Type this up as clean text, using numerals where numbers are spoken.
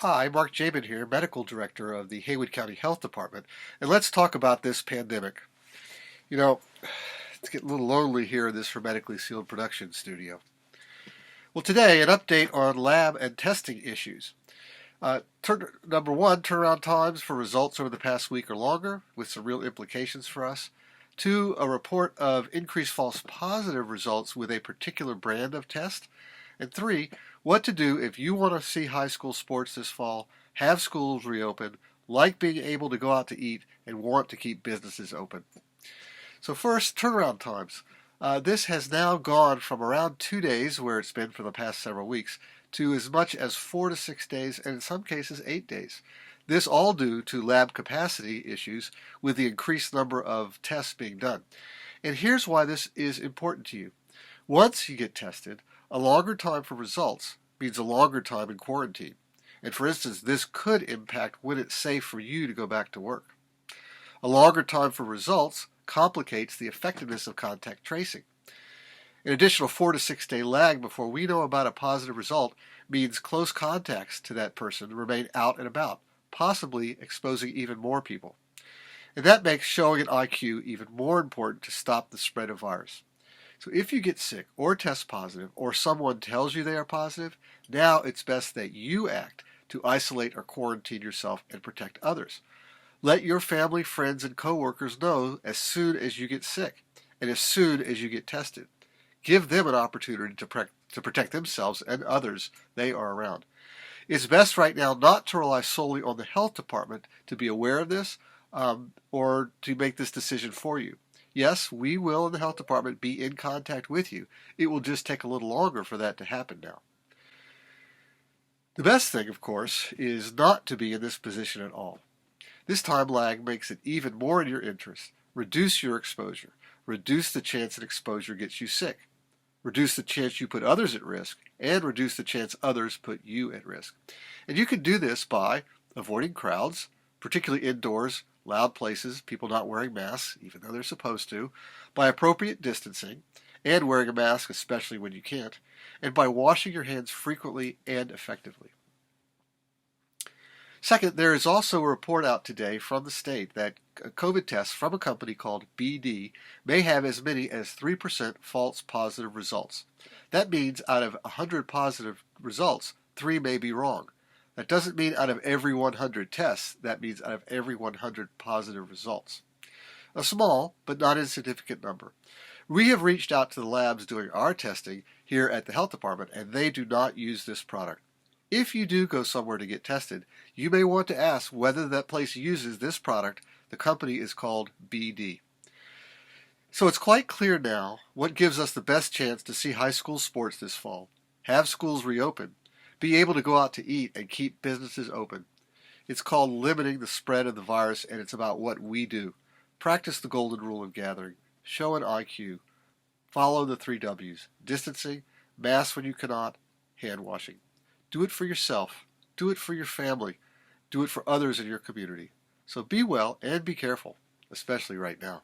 Hi, Mark Jabin here, Medical Director of the Haywood County Health Department, and let's talk about this pandemic. You know, it's getting a little lonely here in this hermetically sealed production studio. Well, today, an update on lab and testing issues. Number one, turnaround times for results over the past week or longer, with some real implications for us. Two, a report of increased false positive results with a particular brand of test. And three, what to do if you want to see high school sports this fall, have schools reopen, like being able to go out to eat, and want to keep businesses open. So first, turnaround times. This has now gone from around 2 days, where it's been for the past several weeks, to as much as 4 to 6 days, and in some cases 8 days. This all due to lab capacity issues with the increased number of tests being done. And here's why this is important to you. Once you get tested, a longer time for results means a longer time in quarantine. And for instance, this could impact when it's safe for you to go back to work. A longer time for results complicates the effectiveness of contact tracing. An additional 4 to 6 day lag before we know about a positive result means close contacts to that person remain out and about, possibly exposing even more people. And that makes showing an IQ even more important to stop the spread of virus. So if you get sick or test positive or someone tells you they are positive, now it's best that you act to isolate or quarantine yourself and protect others. Let your family, friends, and coworkers know as soon as you get sick and as soon as you get tested. Give them an opportunity to protect themselves and others they are around. It's best right now not to rely solely on the health department to be aware of this or to make this decision for you. Yes, we will in the health department be in contact with you. It will just take a little longer for that to happen now. The best thing, of course, is not to be in this position at all. This time lag makes it even more in your interest. Reduce your exposure. Reduce the chance that exposure gets you sick. Reduce the chance you put others at risk, and reduce the chance others put you at risk. And you can do this by avoiding crowds, particularly indoors, loud places, people not wearing masks, even though they're supposed to, by appropriate distancing, and wearing a mask, especially when you can't, and by washing your hands frequently and effectively. Second, there is also a report out today from the state that COVID tests from a company called BD may have as many as 3% false positive results. That means out of 100 positive results, 3 may be wrong. That doesn't mean out of every 100 tests, that means out of every 100 positive results. A small, but not insignificant number. We have reached out to the labs doing our testing here at the health department, and they do not use this product. If you do go somewhere to get tested, you may want to ask whether that place uses this product. The company is called BD. So it's quite clear now what gives us the best chance to see high school sports this fall. Have schools reopen. Be able to go out to eat and keep businesses open. It's called limiting the spread of the virus, and it's about what we do. Practice the golden rule of gathering. Show an IQ. Follow the 3 W's. Distancing, mask when you cannot, hand washing. Do it for yourself. Do it for your family. Do it for others in your community. So be well and be careful, especially right now.